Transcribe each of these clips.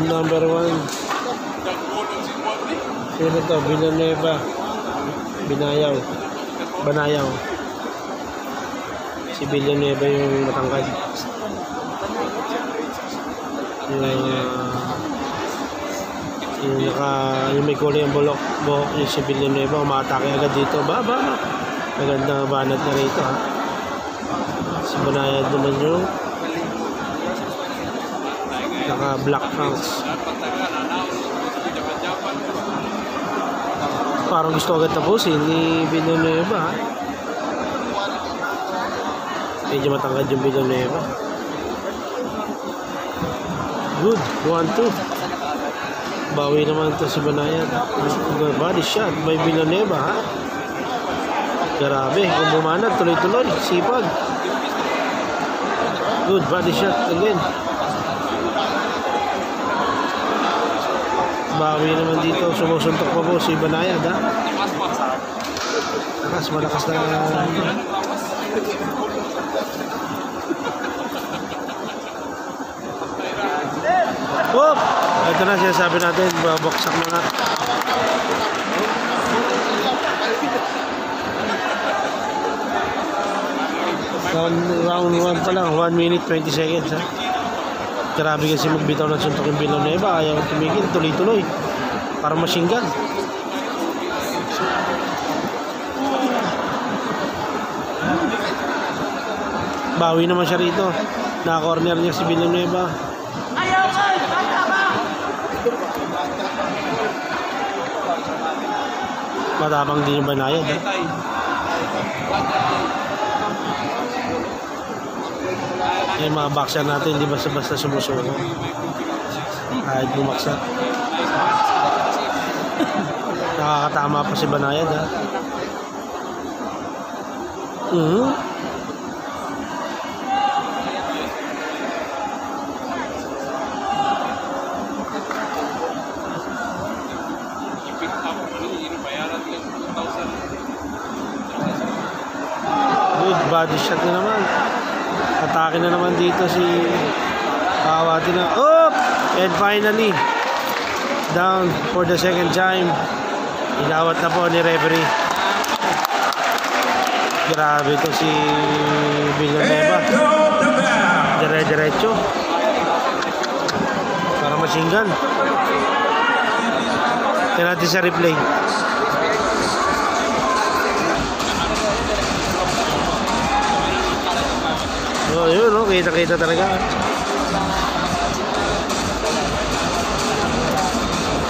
number 1. Sino to? Villanueva. Banayaw. Si Villanueva yung matangkad. Yung may kulay ang buhok yung si Villanueva, umatake agad dito. Magandang banat na rito, ha. Si Banayad naman yung naka black pants. Parang gusto agad tapusin ni Villanueva, ha. Medyo matangkad yung Villanueva. Good, 1-2. Bawi naman ito si Banayad. Body shot by Villanueva, ha. Grabe, kung bumanat, tuloy-tuloy, sipag. Good body shot again. Bawi naman dito, sumusuntok pa po si Banayad, ha. Malakas na. Oh! Ito na sinasabi natin, babaksak na nga. Round 1 pa lang, 1 minute 20 seconds, ha. Grabe kasi magbitaw ng suntok yung Villanueva, ayaw tumigil, tuloy-tuloy. Para machine gun. Bawi naman siya rito. Naka-corner niya si Villanueva. Matapang din yung Banayad, ha. Yung mga boxer natin, hindi basta-basta sumusuko. Kahit bumaksak. Nakakatama pa si Banayad, ha. Good body shot na naman. Atake na naman dito si Kawati na. Oh! And finally, down for the second time. Inawat na po ni referee. Grabe to si Villanueva. Dire-diretso. Para machine gun. Tignan natin sa replay. Oh, yun, no? Kita-kita talaga.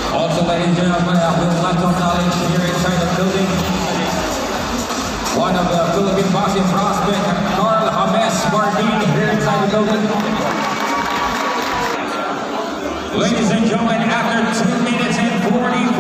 Also, ladies and gentlemen, I would like to acknowledge here inside the building one of the Philippine boxing prospect, Carl James Martin, here inside the building. Ladies and gentlemen, after 2 minutes and 44